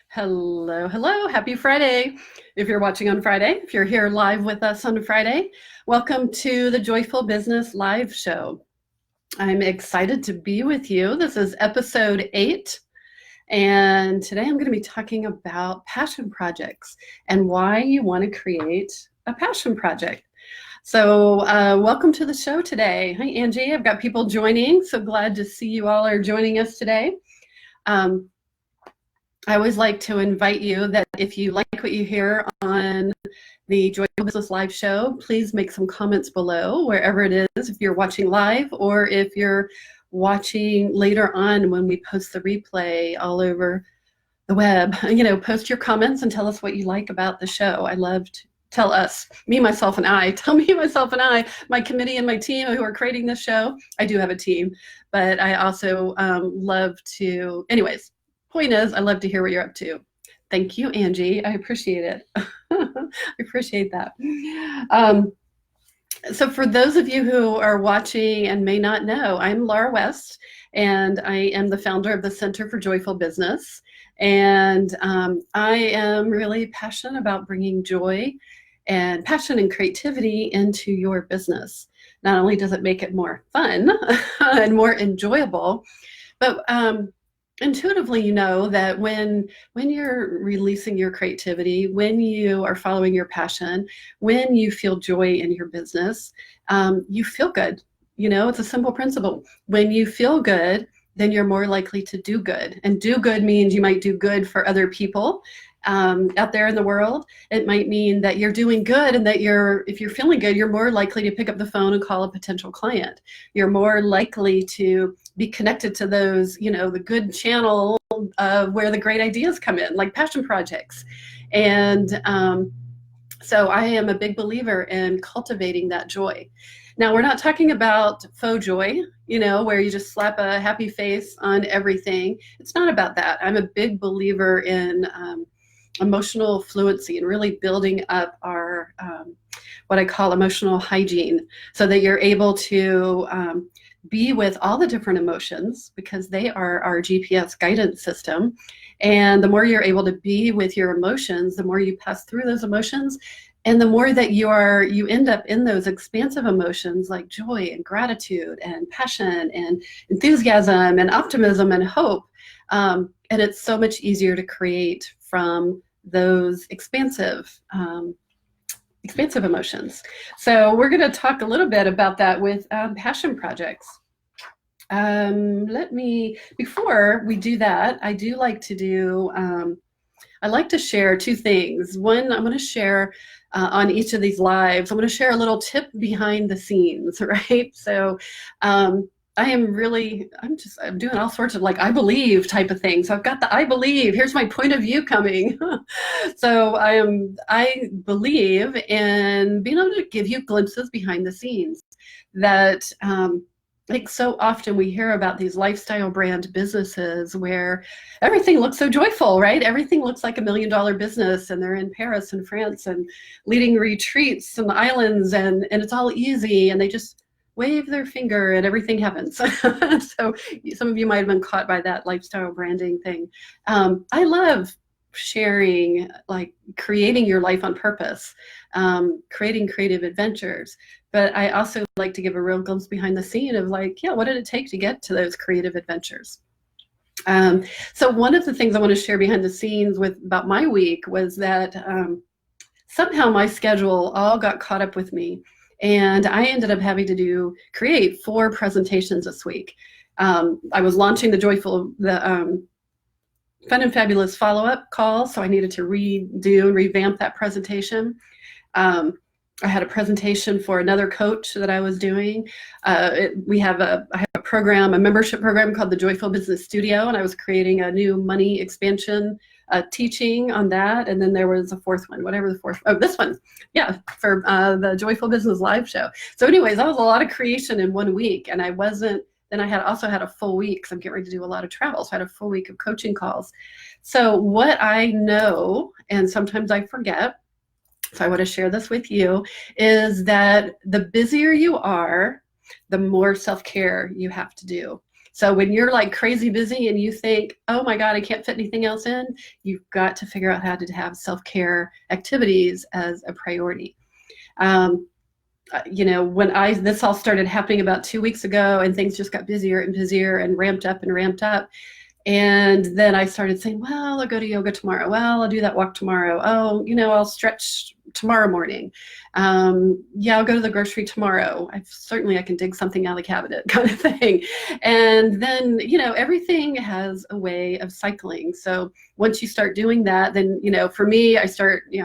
Hello, hello. Happy Friday. If you're watching on Friday, if you're here live with us on Friday, welcome to the Joyful Business Live Show. I'm excited to be with you. This is episode 8, and today I'm going to be talking about passion projects and why you want to create a passion project. So, welcome to the show today. Hi, Angie. I've got people joining. So glad to see you all are joining us today. I always like to invite you that if you like what you hear on the Joyful Business Live show, please make some comments below, wherever it is, if you're watching live or if you're watching later on when we post the replay all over the web. Post your comments and tell us what you like about the show. I love to tell us, me, myself, and I, my committee and my team who are creating this show. I do have a team, but I also love to, anyways, point is, I love to hear what you're up to. Thank you, Angie. I appreciate it. I appreciate that. So for those of you who are watching and may not know, I'm Laura West, and I am the founder of the Center for Joyful Business. And I am really passionate about bringing joy and passion and creativity into your business. Not only does it make it more fun and more enjoyable, but intuitively you know that when you're releasing your creativity, when you are following your passion, when you feel joy in your business, you feel good. It's a simple principle. When you feel good, then you're more likely to do good. And do good means you might do good for other people out there in the world. It might mean that you're doing good and that if you're feeling good, you're more likely to pick up the phone and call a potential client. You're more likely to be connected to those, the good channel where the great ideas come in, like passion projects. And so I am a big believer in cultivating that joy. Now, we're not talking about faux joy, where you just slap a happy face on everything. It's not about that. I'm a big believer in emotional fluency and really building up our what I call emotional hygiene, so that you're able to be with all the different emotions, because they are our GPS guidance system. And the more you're able to be with your emotions, the more you pass through those emotions, and the more that you end up in those expansive emotions like joy and gratitude and passion and enthusiasm and optimism and hope. And it's so much easier to create from those expansive emotions. So we're going to talk a little bit about that with passion projects. Before we do that, I do like to do, I like to share two things. One, I'm going to share on each of these lives, I'm going to share a little tip behind the scenes, right? So I'm doing all sorts of I believe type of things. So I've got the I believe, here's my point of view coming. So I believe in being able to give you glimpses behind the scenes that, so often we hear about these lifestyle brand businesses where everything looks so joyful, right? Everything looks like $1 million business, and they're in Paris and France and leading retreats and islands, and it's all easy, and they just wave their finger and everything happens. So some of you might have been caught by that lifestyle branding thing. I love sharing, creating your life on purpose, creating creative adventures. But I also like to give a real glimpse behind the scene of what did it take to get to those creative adventures? So one of the things I want to share behind the scenes about my week was that somehow my schedule all got caught up with me. And I ended up having to create 4 presentations this week. I was launching the Fun and Fabulous follow-up call, so I needed to revamp that presentation. I had a presentation for another coach that I was doing. I have a membership program called the Joyful Business Studio, and I was creating a new money expansion teaching on that. And then there was a 4th one, this one, yeah, for the Joyful Business Live show. So anyways, that was a lot of creation in 1 week, and then I also had a full week, because I'm getting ready to do a lot of travel, so I had a full week of coaching calls. So what I know, and sometimes I forget, so I want to share this with you, is that the busier you are, the more self-care you have to do. So when you're like crazy busy and you think, oh my God, I can't fit anything else in, you've got to figure out how to have self-care activities as a priority. Um, when this all started happening about 2 weeks ago, and things just got busier and busier and ramped up and ramped up. And then I started saying, well, I'll go to yoga tomorrow. Well, I'll do that walk tomorrow. Oh, I'll stretch tomorrow morning. Yeah, I'll go to the grocery tomorrow. I can dig something out of the cabinet kind of thing. And then, everything has a way of cycling. So once you start doing that, then, for me, I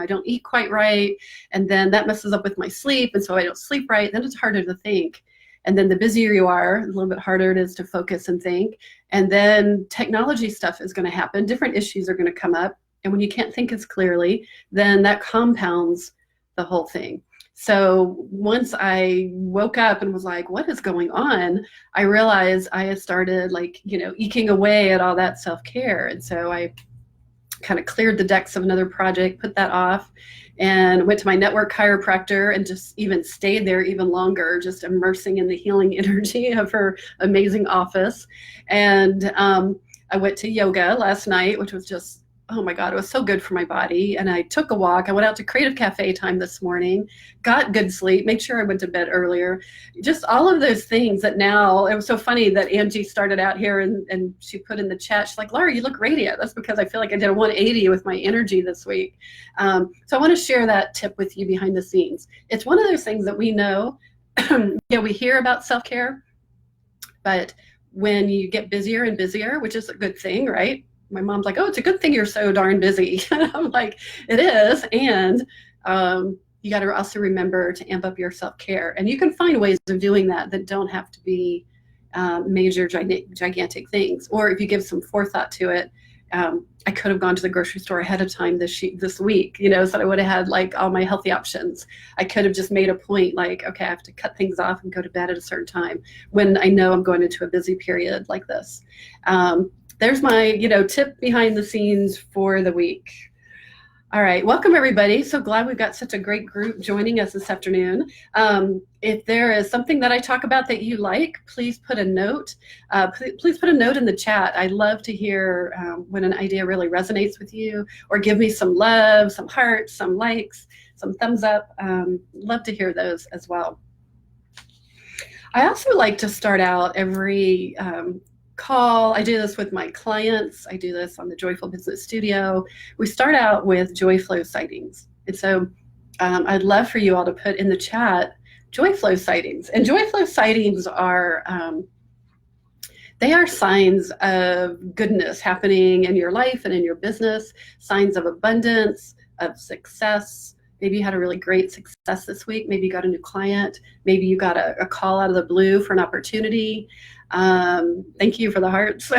don't eat quite right. And then that messes up with my sleep. And so I don't sleep right. Then it's harder to think. And then the busier you are, a little bit harder it is to focus and think. And then technology stuff is going to happen. Different issues are going to come up. And when you can't think as clearly, then that compounds the whole thing. So once I woke up and was like, what is going on? I realized I had started eking away at all that self-care. And so I kind of cleared the decks of another project, put that off, and went to my network chiropractor and just even stayed there even longer, just immersing in the healing energy of her amazing office. And I went to yoga last night, which was just, oh my God, it was so good for my body. And I took a walk. I went out to Creative Cafe time this morning, got good sleep, made sure I went to bed earlier. Just all of those things that now, it was so funny that Angie started out here and she put in the chat, she's like, Laura, you look radiant. That's because I feel like I did a 180 with my energy this week. So I want to share that tip with you behind the scenes. It's one of those things that we know, we hear about self-care, but when you get busier and busier, which is a good thing, right? My mom's like, oh, it's a good thing you're so darn busy. I'm like, it is. And you got to also remember to amp up your self-care. And you can find ways of doing that don't have to be major, gigantic things. Or if you give some forethought to it, I could have gone to the grocery store ahead of time this week, so that I would have had all my healthy options. I could have just made a point okay, I have to cut things off and go to bed at a certain time when I know I'm going into a busy period like this. There's my, tip behind the scenes for the week. All right, welcome everybody. So glad we've got such a great group joining us this afternoon. If there is something that I talk about that you like, please put a note. Please put a note in the chat. I love to hear when an idea really resonates with you, or give me some love, some hearts, some likes, some thumbs up. Love to hear those as well. I also like to start out every call. I do this with my clients. I do this on the Joyful Business Studio. We start out with joy flow sightings. And so I'd love for you all to put in the chat joy flow sightings. And joy flow sightings are, they are signs of goodness happening in your life and in your business, signs of abundance, of success. Maybe you had a really great success this week. Maybe you got a new client. Maybe you got a call out of the blue for an opportunity. Thank you for the hearts.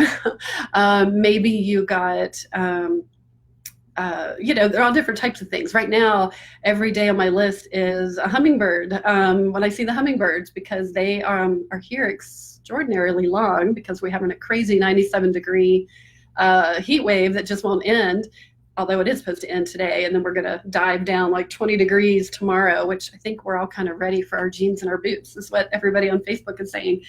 Maybe you got, they're all different types of things. Right now, every day on my list is a hummingbird. When I see the hummingbirds, because they are here extraordinarily long, because we're having a crazy 97-degree heat wave that just won't end. Although it is supposed to end today, and then we're going to dive down 20 degrees tomorrow, which I think we're all kind of ready for our jeans and our boots, is what everybody on Facebook is saying.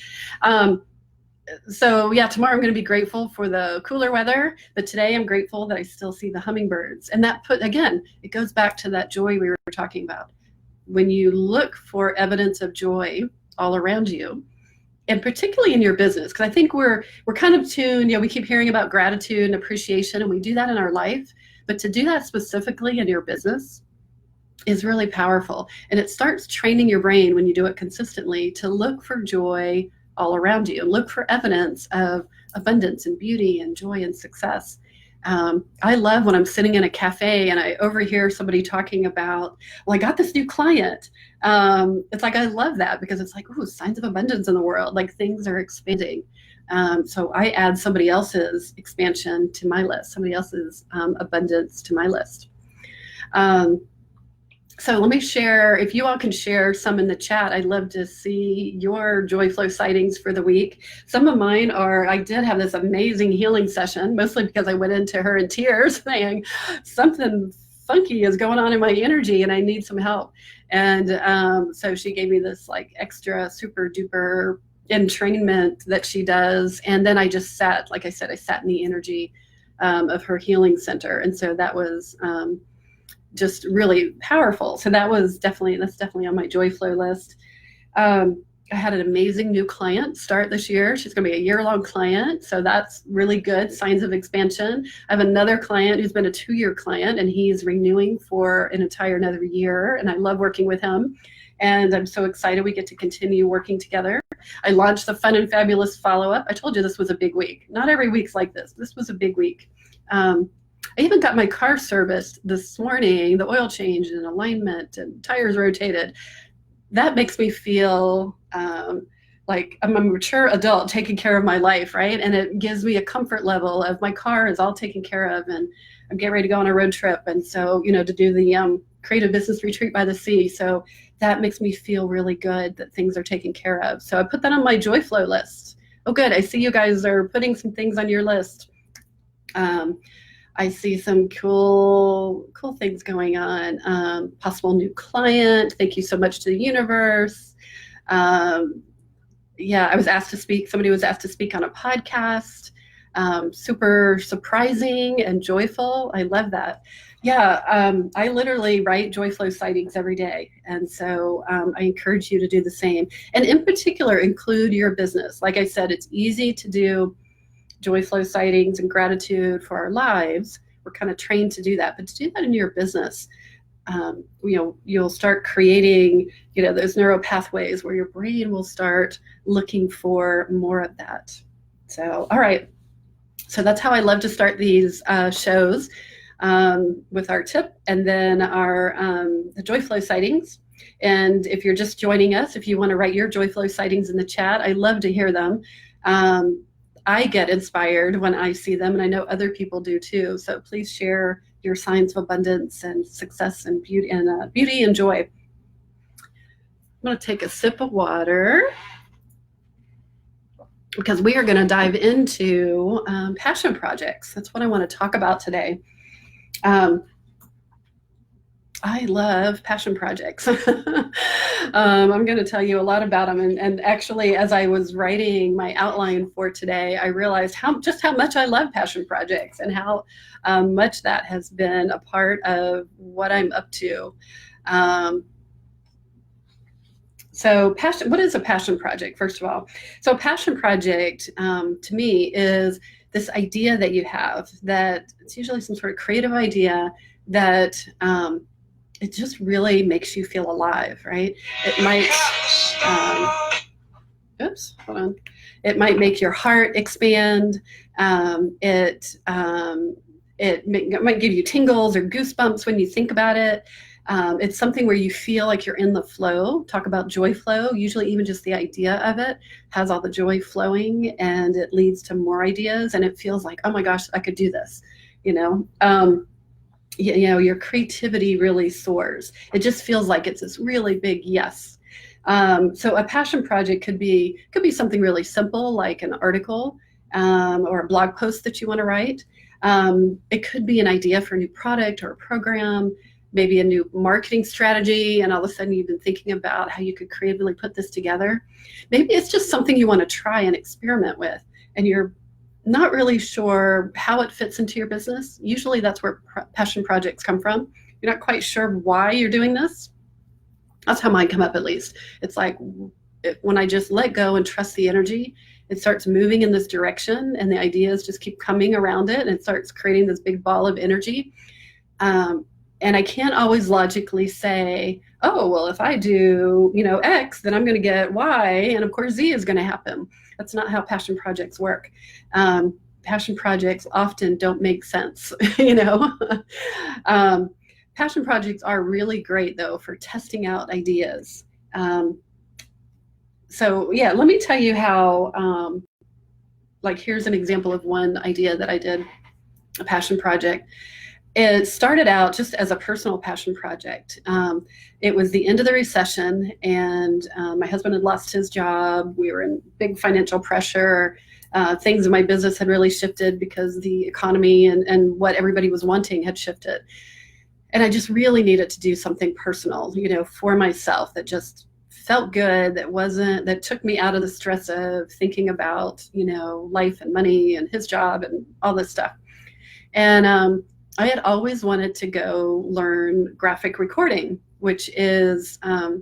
So yeah, tomorrow I'm going to be grateful for the cooler weather, but today I'm grateful that I still see the hummingbirds. And that it goes back to that joy we were talking about. When you look for evidence of joy all around you, and particularly in your business, because I think we're kind of tuned, we keep hearing about gratitude and appreciation, and we do that in our life, but to do that specifically in your business is really powerful. And it starts training your brain when you do it consistently to look for joy all around you and look for evidence of abundance and beauty and joy and success. I love when I'm sitting in a cafe and I overhear somebody talking about, well, I got this new client. It's I love that, because it's ooh, signs of abundance in the world, things are expanding. So I add somebody else's expansion to my list, somebody else's abundance to my list. So let me share, if you all can share some in the chat, I'd love to see your joy flow sightings for the week. Some of mine are, I did have this amazing healing session, mostly because I went into her in tears saying something funky is going on in my energy and I need some help. And so she gave me this extra super duper entrainment that she does. And then I just sat, like I said, I sat in the energy of her healing center. And so that was just really powerful. So that's definitely on my joy flow list. I had an amazing new client start this year. She's going to be a year-long client, so that's really good. Signs of expansion. I have another client who's been a 2-year client, and he's renewing for an entire another year, and I love working with him. And I'm so excited we get to continue working together. I launched the Fun and Fabulous follow-up. I told you this was a big week. Not every week's like this. This was a big week. I even got my car serviced this morning, the oil change and alignment and tires rotated. That makes me feel like I'm a mature adult taking care of my life, right? And it gives me a comfort level of my car is all taken care of, and I'm getting ready to go on a road trip. And so, to do the Creative Business Retreat by the Sea. So that makes me feel really good that things are taken care of. So I put that on my joy flow list. Oh, good. I see you guys are putting some things on your list. I see some cool things going on. Possible new client. Thank you so much to the universe. I was asked to speak. Somebody was asked to speak on a podcast. Super surprising and joyful. I love that. I literally write joy flow sightings every day. And so I encourage you to do the same. And in particular, include your business. Like I said, it's easy to do joy flow sightings and gratitude for our lives. We're kind of trained to do that, but to do that in your business, you'll start creating, those neural pathways where your brain will start looking for more of that. So, all right. So that's how I love to start these shows with our tip, and then our the joy flow sightings. And if you're just joining us, if you want to write your joy flow sightings in the chat, I love to hear them. I get inspired when I see them, and I know other people do too. So please share your signs of abundance and success and beauty and joy. I'm going to take a sip of water because we are going to dive into passion projects. That's what I want to talk about today. I love passion projects. I'm going to tell you a lot about them. And actually, as I was writing my outline for today, I realized just how much I love passion projects and how much that has been a part of what I'm up to. So what is a passion project, first of all? So a passion project, to me, is this idea that you have, that it's usually some sort of creative idea that it just really makes you feel alive, right? It might, It might make your heart expand. It might give you tingles or goosebumps when you think about it. It's something where you feel like you're in the flow. Talk about joy flow. Usually even just the idea of it has all the joy flowing, and it leads to more ideas, and it feels like, oh my gosh, I could do this, your creativity really soars. It just feels like it's this really big yes. So a passion project could be something really simple, like an article or a blog post that you want to write. It could be an idea for a new product or a program, maybe a new marketing strategy, and all of a sudden you've been thinking about how you could creatively put this together. Maybe it's just something you want to try and experiment with, and you're not really sure how it fits into your business. Usually that's where passion projects come from. You're not quite sure why you're doing this. That's how mine come up, at least. It's like when I just let go and trust the energy, it starts moving in this direction, and the ideas just keep coming around it, and it starts creating this big ball of energy. And I can't always logically say, oh, well, if I do, X, then I'm going to get Y, and of course Z is going to happen. That's not how passion projects work. Passion projects often don't make sense, Passion projects are really great, though, for testing out ideas. Let me tell you how, here's an example of one idea that I did, a passion project. It started out just as a personal passion project. It was the end of the recession, and my husband had lost his job. We were in big financial pressure. Things in my business had really shifted because the economy and what everybody was wanting had shifted. And I just really needed to do something personal, for myself that just felt good, that took me out of the stress of thinking about, life and money and his job and all this stuff. And I had always wanted to go learn graphic recording, which is, I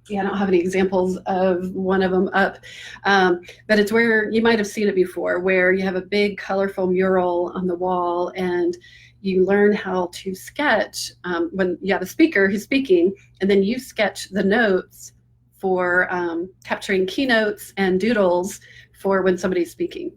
don't have any examples of one of them up, but it's where you might have seen it before, where you have a big colorful mural on the wall and you learn how to sketch when you have a speaker who's speaking, and then you sketch the notes for capturing keynotes and doodles for when somebody's speaking.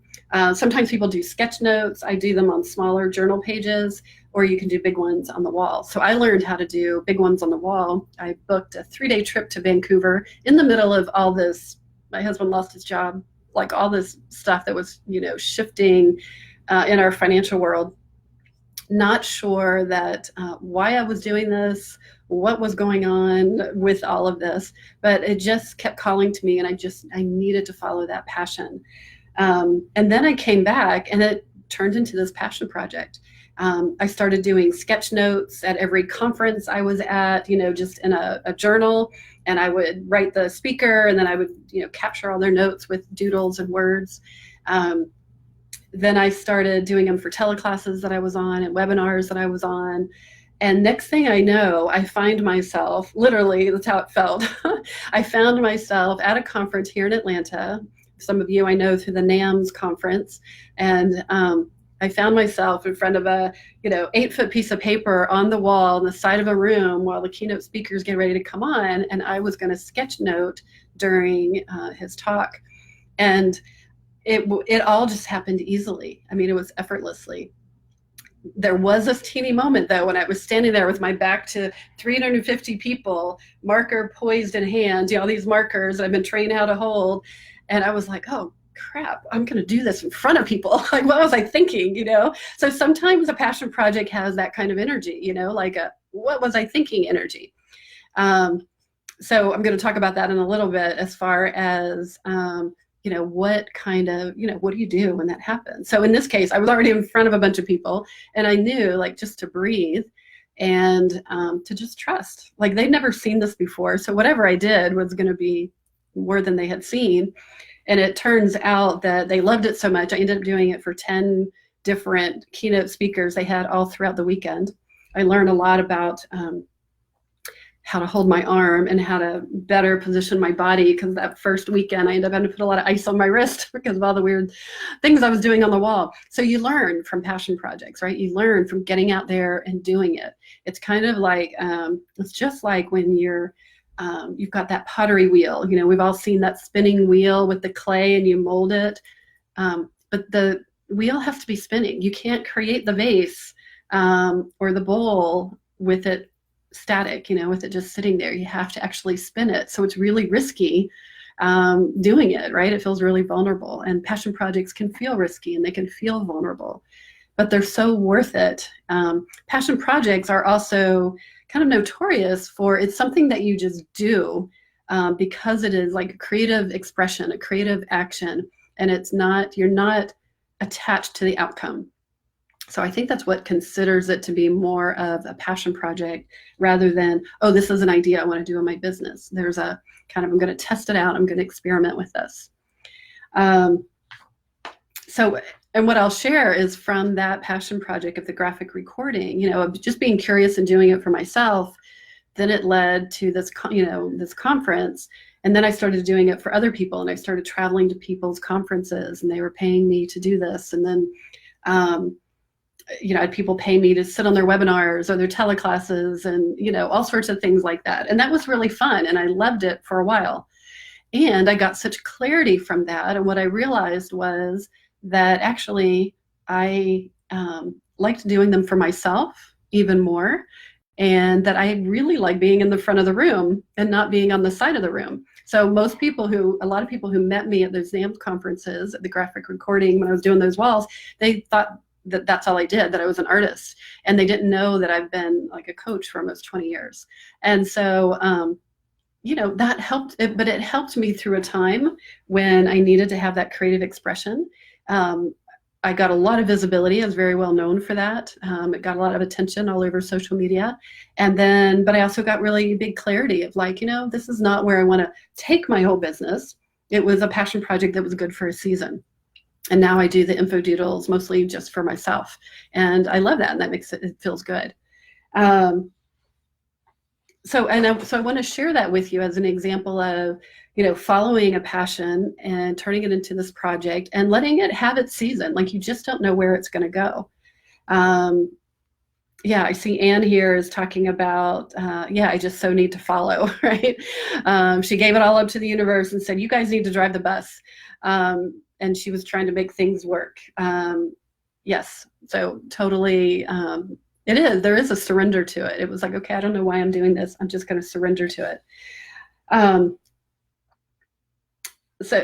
Sometimes people do sketch notes. I do them on smaller journal pages, or you can do big ones on the wall. So I learned how to do big ones on the wall. I booked a 3-day trip to Vancouver in the middle of all this. My husband lost his job, like all this stuff that was, shifting in our financial world. Not sure that why I was doing this, what was going on with all of this, but it just kept calling to me, and I needed to follow that passion. And then I came back, and it turned into this passion project. I started doing sketch notes at every conference I was at, just in a journal, and I would write the speaker, and then I would, capture all their notes with doodles and words. Then I started doing them for teleclasses that I was on and webinars that I was on. And next thing I know, I find myself, literally, that's how it felt. I found myself at a conference here in Atlanta. Some of you I know through the NAMS conference. And I found myself in front of a 8-foot piece of paper on the wall on the side of a room while the keynote speakers get ready to come on, and I was going to sketch note during his talk. And it all just happened easily. I mean, it was effortlessly. There was a teeny moment, though, when I was standing there with my back to 350 people, marker poised in hand, all these markers I've been trained how to hold. And I was like, oh, crap, I'm going to do this in front of people. Like, what was I thinking, So sometimes a passion project has that kind of energy, like a what was I thinking energy. So I'm going to talk about that in a little bit as far as, what kind of, what do you do when that happens? So in this case, I was already in front of a bunch of people, and I knew, like, just to breathe and to just trust. Like, they'd never seen this before. So whatever I did was going to be more than they had seen. And it turns out that they loved it so much. I ended up doing it for 10 different keynote speakers they had all throughout the weekend. I learned a lot about how to hold my arm and how to better position my body, because that first weekend I ended up having to put a lot of ice on my wrist because of all the weird things I was doing on the wall. So you learn from passion projects, right? You learn from getting out there and doing it. It's kind of like, it's just like when you've got that pottery wheel. We've all seen that spinning wheel with the clay and you mold it. But the wheel has to be spinning. You can't create the vase or the bowl with it static, with it just sitting there. You have to actually spin it. So it's really risky doing it, right? It feels really vulnerable. And passion projects can feel risky and they can feel vulnerable, but they're so worth it. Passion projects are also kind of notorious for, it's something that you just do because it is like a creative expression, a creative action, and you're not attached to the outcome. So I think that's what considers it to be more of a passion project rather than, oh, this is an idea I want to do in my business. There's a kind of, I'm going to test it out. I'm going to experiment with this. And what I'll share is from that passion project of the graphic recording, of just being curious and doing it for myself. Then it led to this, this conference. And then I started doing it for other people, and I started traveling to people's conferences, and they were paying me to do this. And then, I had people pay me to sit on their webinars or their teleclasses and, all sorts of things like that. And that was really fun. And I loved it for a while. And I got such clarity from that. And what I realized was that actually I liked doing them for myself even more. And that I really like being in the front of the room and not being on the side of the room. So a lot of people who met me at those NAMS conferences, at the graphic recording, when I was doing those walls, they thought that that's all I did, that I was an artist. And they didn't know that I've been like a coach for almost 20 years. And so, that helped, but it helped me through a time when I needed to have that creative expression. I got a lot of visibility. I was very well known for that. It got a lot of attention all over social media. And then, but I also got really big clarity of like, this is not where I want to take my whole business. It was a passion project that was good for a season. And now I do the info doodles mostly just for myself. And I love that. And that makes it feels good. So I want to share that with you as an example of, following a passion and turning it into this project and letting it have its season. Like you just don't know where it's going to go. I see Anne here is talking about, I just so need to follow, right? She gave it all up to the universe and said, you guys need to drive the bus. And she was trying to make things work. Yes, so totally. There is a surrender to it. It was like, okay, I don't know why I'm doing this. I'm just going to surrender to it.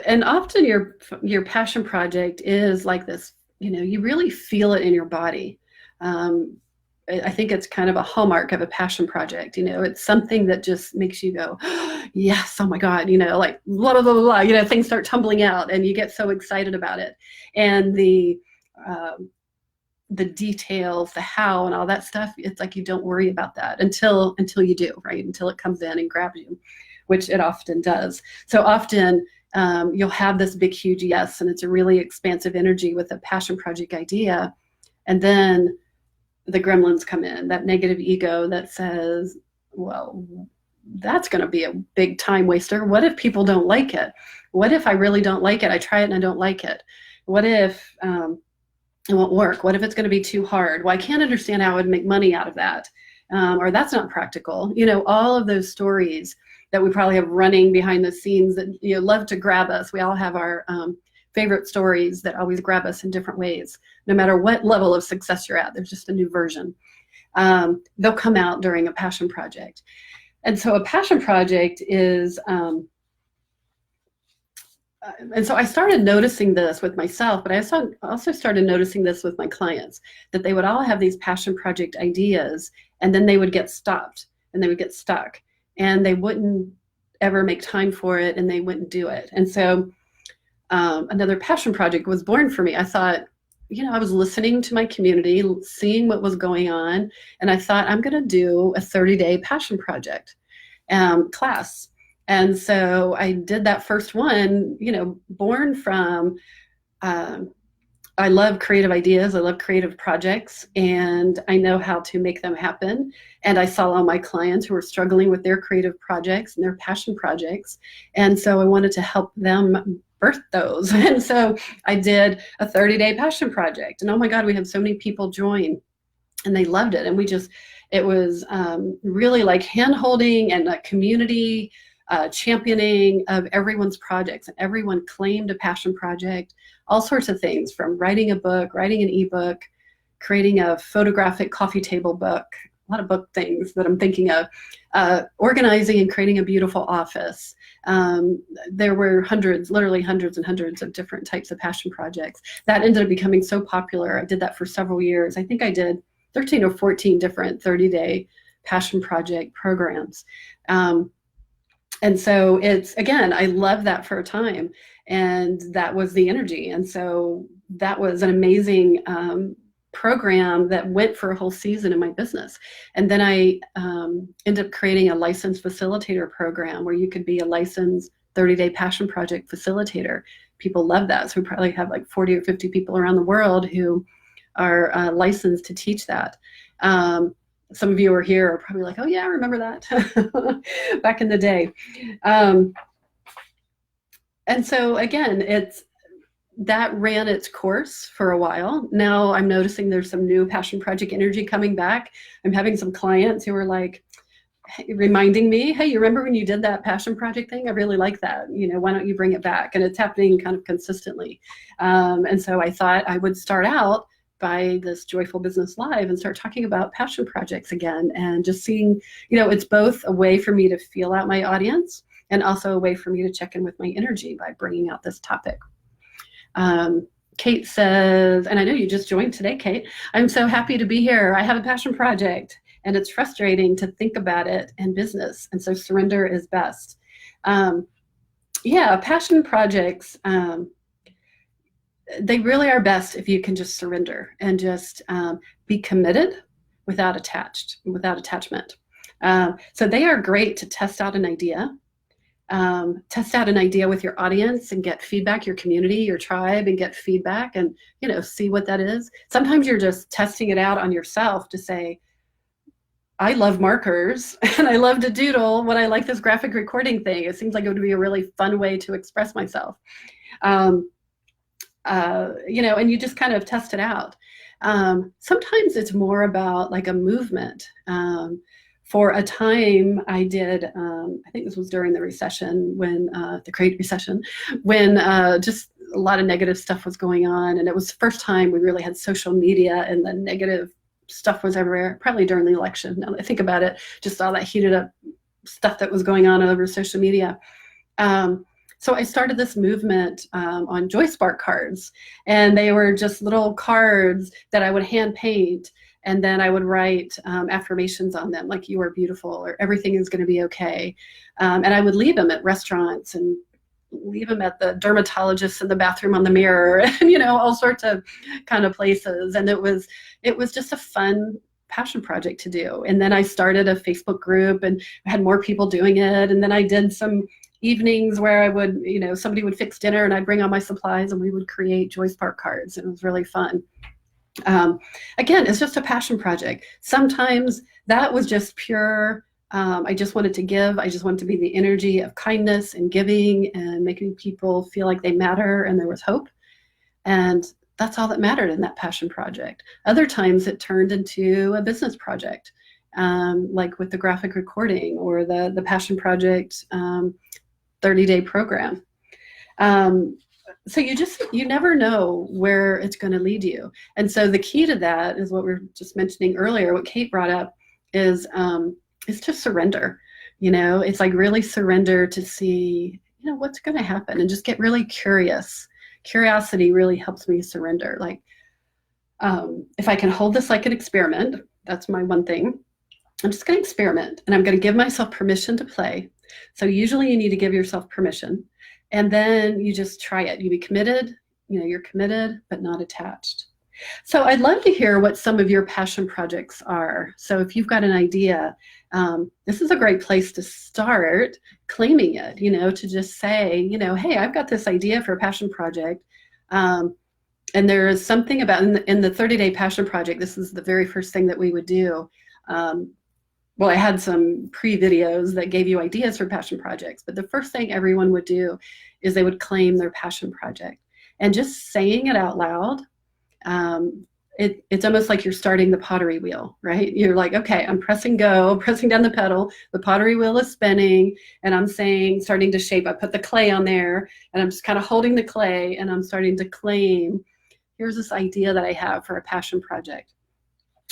And often your passion project is like this, you really feel it in your body. I think it's kind of a hallmark of a passion project. It's something that just makes you go, yes, oh my God, like blah, blah, blah, blah, things start tumbling out and you get so excited about it. And the details, the how and all that stuff, it's like you don't worry about that until you do, right? Until it comes in and grabs you, which it often does. So often you'll have this big, huge yes, and it's a really expansive energy with a passion project idea. And then the gremlins come in, that negative ego that says, well, that's going to be a big time waster. What if people don't like it? What if I really don't like it? I try it and I don't like it. What if it won't work? What if it's going to be too hard? Well, I can't understand how I would make money out of that. Or that's not practical. All of those stories that we probably have running behind the scenes that love to grab us. We all have our favorite stories that always grab us in different ways. No matter what level of success you're at, there's just a new version. They'll come out during a passion project. And so a passion project is, and so I started noticing this with myself, but I also started noticing this with my clients, that they would all have these passion project ideas, and then they would get stopped and they would get stuck and they wouldn't ever make time for it and they wouldn't do it. And so another passion project was born for me. I thought, I was listening to my community, seeing what was going on, and I thought, I'm going to do a 30-day passion project class. And so I did that first one, born from, I love creative ideas. I love creative projects, and I know how to make them happen. And I saw all my clients who were struggling with their creative projects and their passion projects. And so I wanted to help them birth those. And so I did a 30-day passion project. And oh my God, we had so many people join and they loved it. And it was really like hand-holding and a community championing of everyone's projects, and everyone claimed a passion project, all sorts of things, from writing a book, writing an ebook, creating a photographic coffee table book, a lot of book things that I'm thinking of, organizing and creating a beautiful office. There were literally hundreds and hundreds of different types of passion projects. That ended up becoming so popular. I did that for several years. I think I did 13 or 14 different 30-day passion project programs. And so again, I loved that for a time, and that was the energy. And so that was an amazing program that went for a whole season in my business. And then I ended up creating a licensed facilitator program where you could be a licensed 30-day passion project facilitator. People love that. So we probably have like 40 or 50 people around the world who are licensed to teach that. Some of you are here are probably like, oh yeah, I remember that back in the day. And so again, that ran its course for a while. Now I'm noticing there's some new passion project energy coming back. I'm having some clients who are like reminding me, hey, you remember when you did that passion project thing? I really like that. Why don't you bring it back? And it's happening kind of consistently. And so I thought I would start out by this Joyful Business Live and start talking about passion projects again, and just seeing, it's both a way for me to feel out my audience and also a way for me to check in with my energy by bringing out this topic. Kate says, and I know you just joined today, Kate, I'm so happy to be here. I have a passion project and it's frustrating to think about it in business. And so surrender is best. Passion projects, they really are best if you can just surrender and just be committed without attachment. So they are great to test out an idea. Test out an idea with your audience and get feedback, your community, your tribe, and get feedback and, see what that is. Sometimes you're just testing it out on yourself to say, I love markers and I love to doodle when I like this graphic recording thing. It seems like it would be a really fun way to express myself. And you just kind of test it out. Sometimes it's more about like a movement. For a time I did, I think this was during the recession, when the Great Recession, when just a lot of negative stuff was going on. And it was the first time we really had social media and the negative stuff was everywhere, probably during the election. Now that I think about it, just all that heated up stuff that was going on over social media. So I started this movement on JoySpark cards, and they were just little cards that I would hand paint, and then I would write affirmations on them, like "you are beautiful" or "everything is going to be okay," and I would leave them at restaurants and leave them at the dermatologist in the bathroom on the mirror, and all sorts of kind of places. And it was just a fun passion project to do. And then I started a Facebook group, and I had more people doing it. And then I did some evenings where I would, somebody would fix dinner and I'd bring all my supplies and we would create JoySpark cards. And it was really fun. Again, it's just a passion project. Sometimes that was just pure, I just wanted to give. I just wanted to be the energy of kindness and giving and making people feel like they matter and there was hope. And that's all that mattered in that passion project. Other times it turned into a business project, like with the graphic recording or the passion project 30-day program. So you never know where it's going to lead you. And so the key to that is what we were just mentioning earlier, what Kate brought up is to surrender. It's like really surrender to see, what's going to happen, and just get really curious. Curiosity really helps me surrender. Like, if I can hold this like an experiment, that's my one thing. I'm just going to experiment, and I'm going to give myself permission to play. So usually you need to give yourself permission, and then you just try it. You be committed, you're committed, but not attached. So I'd love to hear what some of your passion projects are. So if you've got an idea, this is a great place to start claiming it, to just say, hey, I've got this idea for a passion project. And there is something about in the 30-day passion project, this is the very first thing that we would do. Well, I had some pre-videos that gave you ideas for passion projects, but the first thing everyone would do is they would claim their passion project. And just saying it out loud, it's almost like you're starting the pottery wheel, right? You're like, okay, I'm pressing go, pressing down the pedal, the pottery wheel is spinning, and I'm starting to shape. I put the clay on there, and I'm just kind of holding the clay, and I'm starting to claim, here's this idea that I have for a passion project.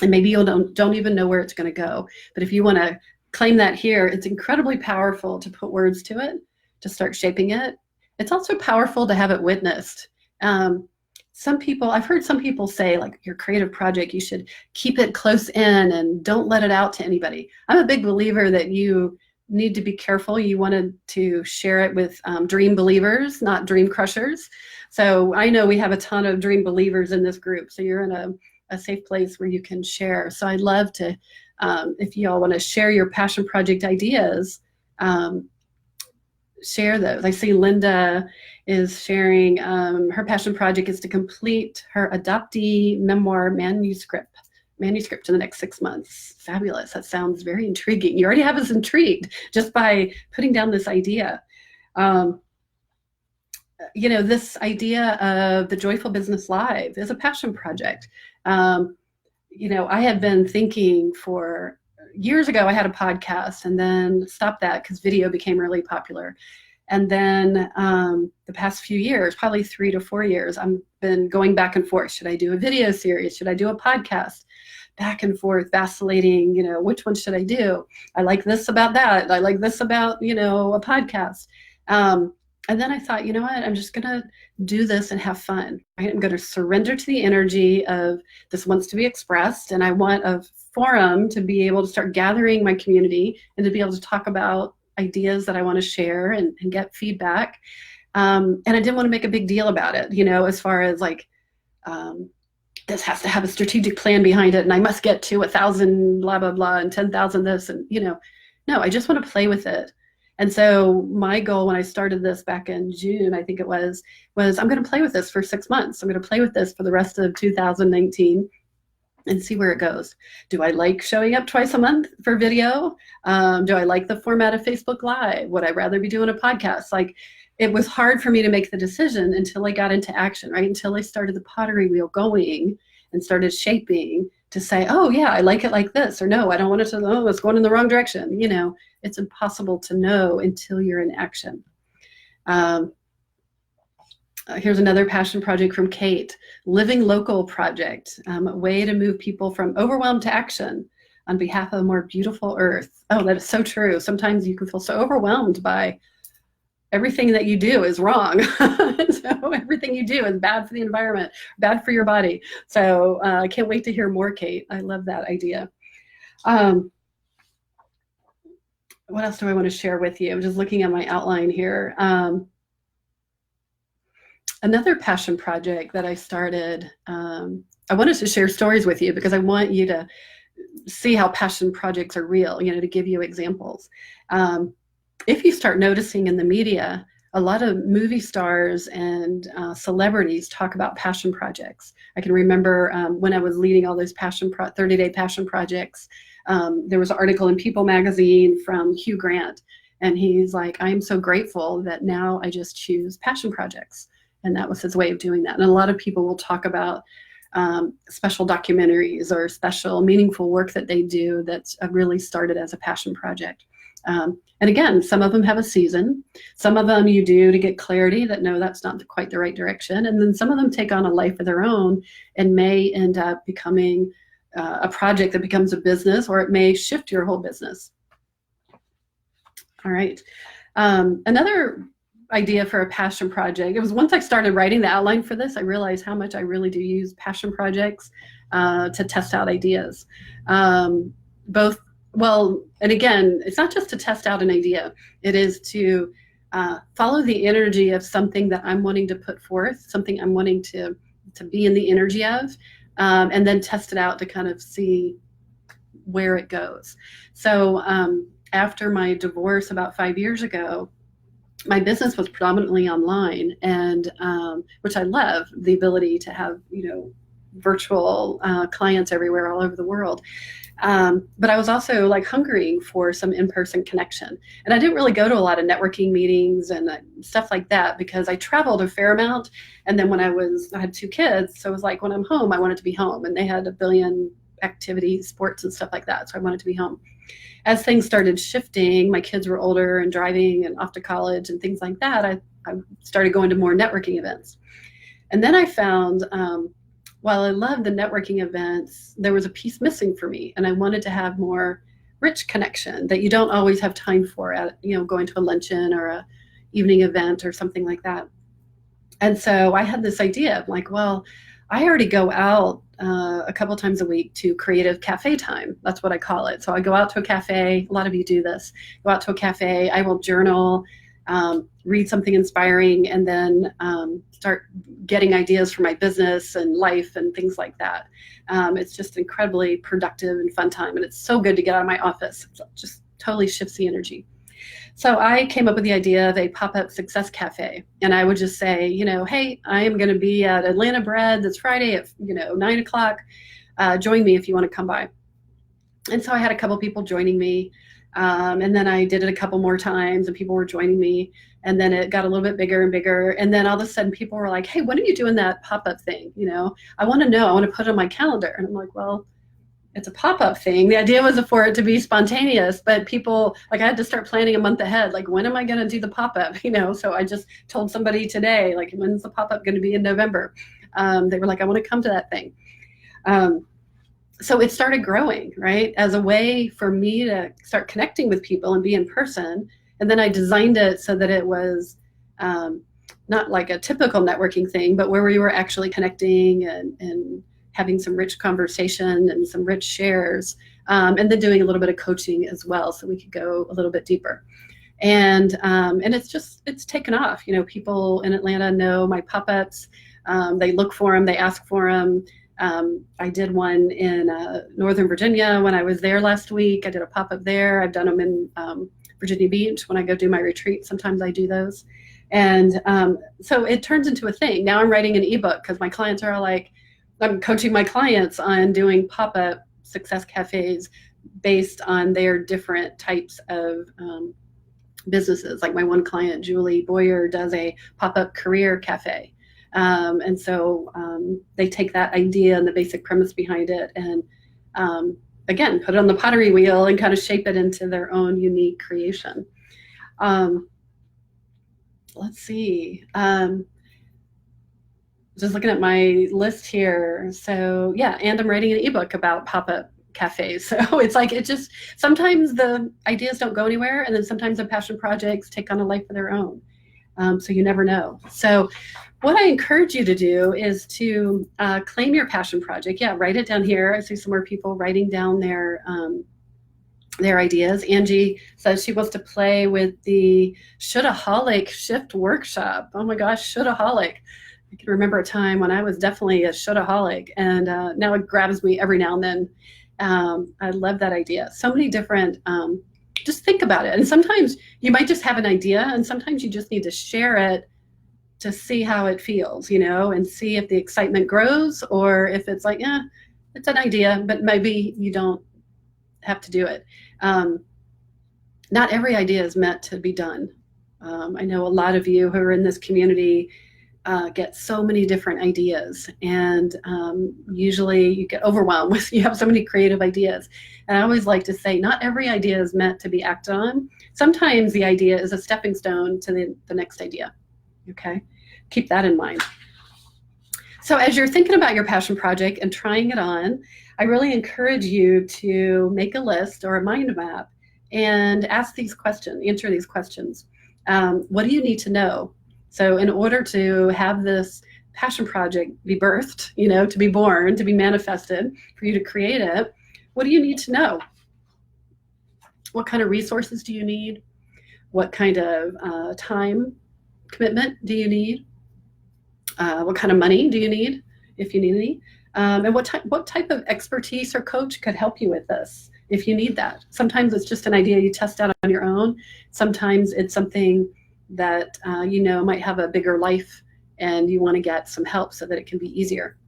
And maybe you don't even know where it's going to go. But if you want to claim that here, it's incredibly powerful to put words to it, to start shaping it. It's also powerful to have it witnessed. I've heard some people say, like, your creative project, you should keep it close in and don't let it out to anybody. I'm a big believer that you need to be careful. You wanted to share it with dream believers, not dream crushers. So I know we have a ton of dream believers in this group. So you're in a safe place where you can share. So I'd love to, if you all want to share your passion project ideas, share those. I see Linda is sharing her passion project is to complete her adoptee memoir manuscript in the next 6 months. Fabulous. That sounds very intriguing. You already have us intrigued just by putting down this idea. This idea of the Joyful Business Live is a passion project. I had been thinking for years ago, I had a podcast and then stopped that because video became really popular. And then the past few years, probably 3 to 4 years, I've been going back and forth. Should I do a video series? Should I do a podcast? Back and forth, vacillating, which one should I do? I like this about that. I like this about, a podcast. And then I thought, you know what, I'm just going to do this and have fun. Right? I'm going to surrender to the energy of this wants to be expressed. And I want a forum to be able to start gathering my community and to be able to talk about ideas that I want to share and get feedback. And I didn't want to make a big deal about it, as far as like, um, this has to have a strategic plan behind it, and I must get to 1,000 blah blah blah and 10,000 this, and no, I just want to play with it. And so my goal when I started this back in June, I think it was I'm going to play with this for 6 months. I'm going to play with this for the rest of 2019 and see where it goes. Do I like showing up twice a month for video? Do I like the format of Facebook Live? Would I rather be doing a podcast? Like, it was hard for me to make the decision until I got into action, right? Until I started the pottery wheel going and started shaping to say, oh yeah, I like it like this, or no, I don't want it to, oh, it's going in the wrong direction. It's impossible to know until you're in action. Here's another passion project from Kate, Living Local Project, a way to move people from overwhelmed to action on behalf of a more beautiful earth. Oh, that is so true. Sometimes you can feel so overwhelmed by everything that you do is wrong. So everything you do is bad for the environment, bad for your body. So I can't wait to hear more, Kate. I love that idea. What else do I want to share with you? I'm just looking at my outline here. Another passion project that I started, I wanted to share stories with you because I want you to see how passion projects are real, to give you examples. If you start noticing in the media, a lot of movie stars and celebrities talk about passion projects. I can remember when I was leading all those 30-day passion projects, there was an article in People magazine from Hugh Grant, and he's like, I am so grateful that now I just choose passion projects. And that was his way of doing that. And a lot of people will talk about special documentaries or special meaningful work that they do that's really started as a passion project. And again, some of them have a season. Some of them you do to get clarity that no, that's not quite the right direction. And then some of them take on a life of their own and may end up becoming a project that becomes a business, or it may shift your whole business. All right. Another idea for a passion project, it was once I started writing the outline for this, I realized how much I really do use passion projects to test out ideas. And again, it's not just to test out an idea. It is to follow the energy of something that I'm wanting to put forth, something I'm wanting to be in the energy of, and then test it out to kind of see where it goes. So after my divorce about 5 years ago, my business was predominantly online, and which I love, the ability to have, virtual clients everywhere, all over the world. But I was also like hungering for some in-person connection. And I didn't really go to a lot of networking meetings and stuff like that because I traveled a fair amount. And then when I had 2 kids, so it was like when I'm home, I wanted to be home, and they had a billion activities, sports and stuff like that. So I wanted to be home. As things started shifting, my kids were older and driving and off to college and things like that, I started going to more networking events. And then I found, while I loved the networking events, there was a piece missing for me, and I wanted to have more rich connection that you don't always have time for at, going to a luncheon or a evening event or something like that. And so I had this idea of like, well, I already go out a couple times a week to creative cafe time. That's what I call it. So I go out to a cafe. A lot of you do this. Go out to a cafe. I will journal, read something inspiring, and then start getting ideas for my business and life and things like that. It's just incredibly productive and fun time. And it's so good to get out of my office. It just totally shifts the energy. So I came up with the idea of a pop-up success cafe. And I would just say, hey, I am going to be at Atlanta Bread this Friday at, 9 o'clock. Join me if you want to come by. And so I had a couple people joining me. And then I did it a couple more times and people were joining me. And then it got a little bit bigger and bigger. And then all of a sudden people were like, hey, when are you doing that pop-up thing? I want to know. I want to put it on my calendar. And I'm like, well, it's a pop-up thing. The idea was for it to be spontaneous, but people, like, I had to start planning a month ahead. Like, when am I going to do the pop-up? So I just told somebody today, like, when's the pop-up going to be in November? They were like, I want to come to that thing. So it started growing, right, as a way for me to start connecting with people and be in person. And then I designed it so that it was not like a typical networking thing, but where we were actually connecting and having some rich conversation and some rich shares, and then doing a little bit of coaching as well so we could go a little bit deeper. And it's taken off. People in Atlanta know my pop-ups. They look for them, they ask for them. I did one in Northern Virginia when I was there last week. I did a pop-up there. I've done them in Virginia Beach when I go do my retreat. Sometimes I do those. And so it turns into a thing. Now I'm writing an ebook because my clients are all like, I'm coaching my clients on doing pop-up success cafes based on their different types of businesses. Like my one client, Julie Boyer, does a pop-up career cafe. And so they take that idea and the basic premise behind it and again, put it on the pottery wheel and kind of shape it into their own unique creation. Let's see. Just looking at my list here. So yeah, and I'm writing an ebook about pop-up cafes. So it's like, sometimes the ideas don't go anywhere, and then sometimes the passion projects take on a life of their own. So you never know. So what I encourage you to do is to claim your passion project. Yeah, write it down here. I see some more people writing down their ideas. Angie says she wants to play with the Shoulda-holic shift workshop. Oh my gosh, Shoulda-holic. I can remember a time when I was definitely a Shoulda-holic, and now it grabs me every now and then. I love that idea. So many different, just think about it. And sometimes you might just have an idea, and sometimes you just need to share it to see how it feels, and see if the excitement grows, or if it's like, yeah, it's an idea, but maybe you don't have to do it. Not every idea is meant to be done. I know a lot of you who are in this community get so many different ideas, and usually you get overwhelmed with, you have so many creative ideas. And I always like to say, not every idea is meant to be acted on. Sometimes the idea is a stepping stone to the next idea. Okay, keep that in mind. So as you're thinking about your passion project and trying it on, I really encourage you to make a list or a mind map and ask these questions, answer these questions. What do you need to know? So in order to have this passion project be birthed, to be born, to be manifested, for you to create it, what do you need to know? What kind of resources do you need? What kind of time commitment do you need? What kind of money do you need, if you need any? And what type of expertise or coach could help you with this, if you need that? Sometimes it's just an idea you test out on your own. Sometimes it's something that might have a bigger life, and you want to get some help so that it can be easier.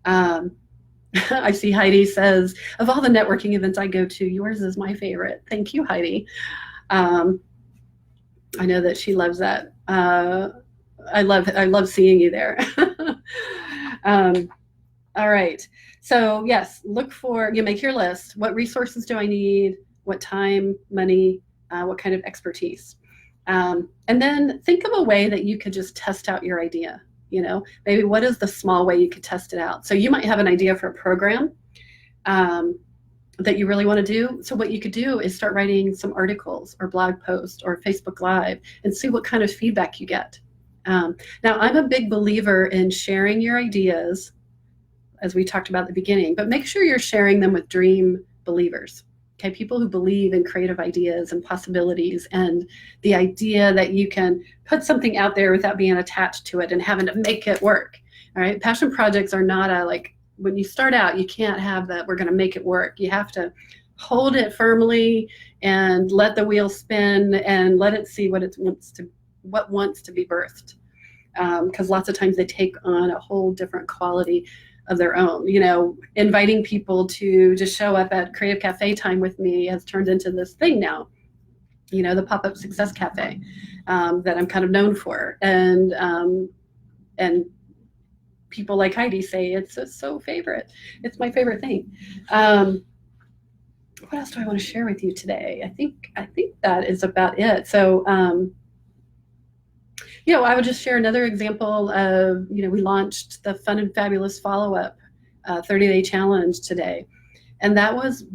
I see Heidi says, of all the networking events I go to, yours is my favorite. Thank you, Heidi. I know that she loves that. I love seeing you there. All right. So yes, make your list. What resources do I need? What time, money, what kind of expertise? And then think of a way that you could just test out your idea. Maybe what is the small way you could test it out? So you might have an idea for a program that you really want to do. So what you could do is start writing some articles or blog posts or Facebook Live and see what kind of feedback you get. Now, I'm a big believer in sharing your ideas, as we talked about at the beginning, but make sure you're sharing them with dream believers. Okay, people who believe in creative ideas and possibilities, and the idea that you can put something out there without being attached to it and having to make it work. All right, passion projects are not when you start out, you can't have that, we're going to make it work. You have to hold it firmly and let the wheel spin and let it see what wants to be birthed. Because lots of times they take on a whole different quality of their own. Inviting people to just show up at Creative Cafe time with me has turned into this thing now, the pop-up success cafe that I'm kind of known for. And people like Heidi say it's so favorite. It's my favorite thing. What else do I want to share with you today? I think that is about it. So, I would just share another example of, we launched the Fun and Fabulous Follow-Up 30-day challenge today. And that was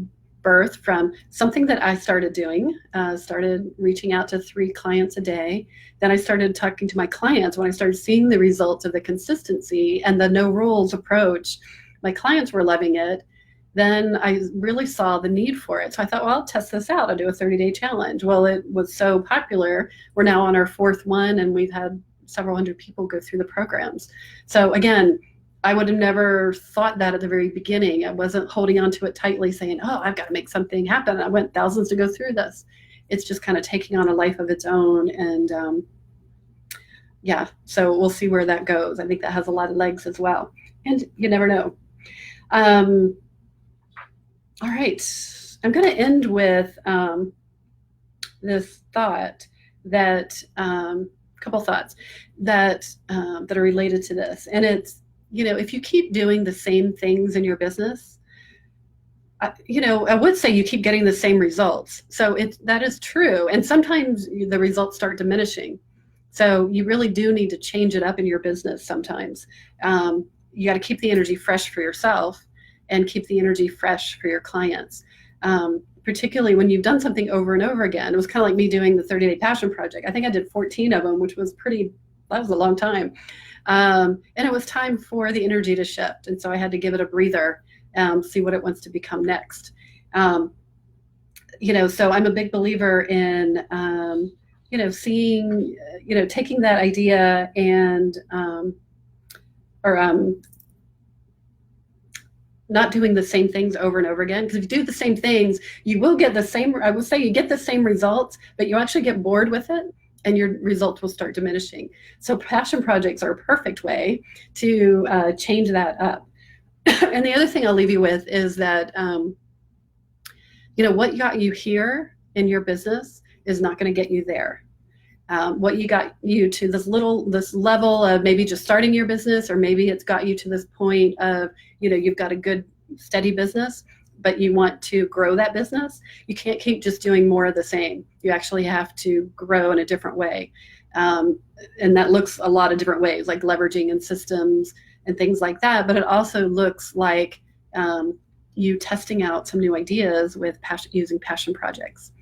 birthed from something that I started doing, started reaching out to 3 clients a day. Then I started talking to my clients when I started seeing the results of the consistency and the no rules approach. My clients were loving it. then I really saw the need for it. So I thought, well, I'll test this out. I'll do a 30-day challenge. Well, it was so popular. We're now on our fourth one, and we've had several hundred people go through the programs. So again, I would have never thought that at the very beginning. I wasn't holding on to it tightly saying, oh, I've got to make something happen. I went thousands to go through this. It's just kind of taking on a life of its own. And yeah, so we'll see where that goes. I think that has a lot of legs as well. And you never know. All right, I'm going to end with this thought that, couple thoughts that that are related to this. And it's, if you keep doing the same things in your business, I would say you keep getting the same results. So that is true. And sometimes the results start diminishing. So you really do need to change it up in your business sometimes. You got to keep the energy fresh for yourself and keep the energy fresh for your clients. Particularly when you've done something over and over again. It was kind of like me doing the 30-day passion project. I think I did 14 of them, which was that was a long time. And it was time for the energy to shift. And so I had to give it a breather, see what it wants to become next. So I'm a big believer in, seeing, taking that idea and, not doing the same things over and over again. Because if you do the same things, you will get the same, I would say you get the same results, but you actually get bored with it and your results will start diminishing. So passion projects are a perfect way to change that up. And the other thing I'll leave you with is that, what got you here in your business is not going to get you there. What you got you to this level of maybe just starting your business, or maybe it's got you to this point of, you've got a good steady business, but you want to grow that business. You can't keep just doing more of the same. You actually have to grow in a different way. And that looks a lot of different ways, like leveraging in systems and things like that. But it also looks like you testing out some new ideas with using passion projects.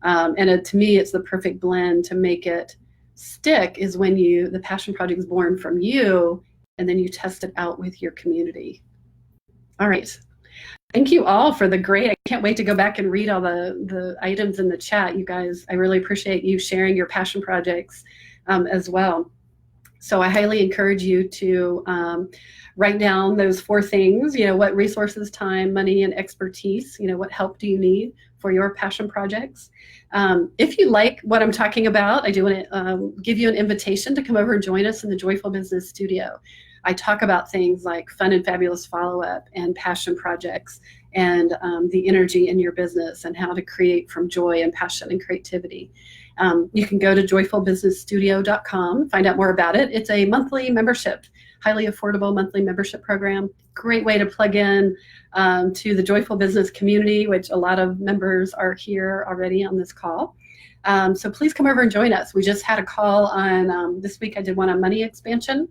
And to me, it's the perfect blend to make it stick is when the passion project is born from you, and then you test it out with your community. All right. Thank you all for the great, I can't wait to go back and read all the items in the chat. You guys, I really appreciate you sharing your passion projects as well. So I highly encourage you to write down those 4 things, what resources, time, money, and expertise, what help do you need for your passion projects. If you like what I'm talking about, I do want to give you an invitation to come over and join us in the Joyful Business Studio. I talk about things like fun and fabulous follow-up and passion projects and the energy in your business and how to create from joy and passion and creativity. You can go to joyfulbusinessstudio.com, find out more about it. It's a monthly membership, highly affordable monthly membership program. Great way to plug in to the Joyful Business community, which a lot of members are here already on this call. So please come over and join us. We just had a call on, this week I did one on money expansion.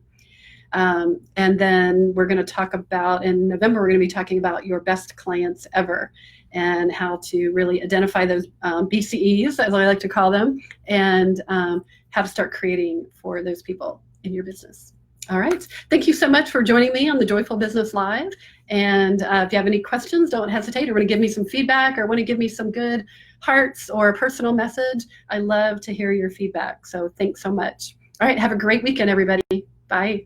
And then we're going to talk about, in November, we're going to be talking about your best clients ever and how to really identify those BCEs, as I like to call them, and how to start creating for those people in your business. All right. Thank you so much for joining me on the Joyful Business Live. And if you have any questions, don't hesitate, or want to give me some feedback, or want to give me some good hearts or a personal message. I love to hear your feedback. So thanks so much. All right. Have a great weekend, everybody. Bye.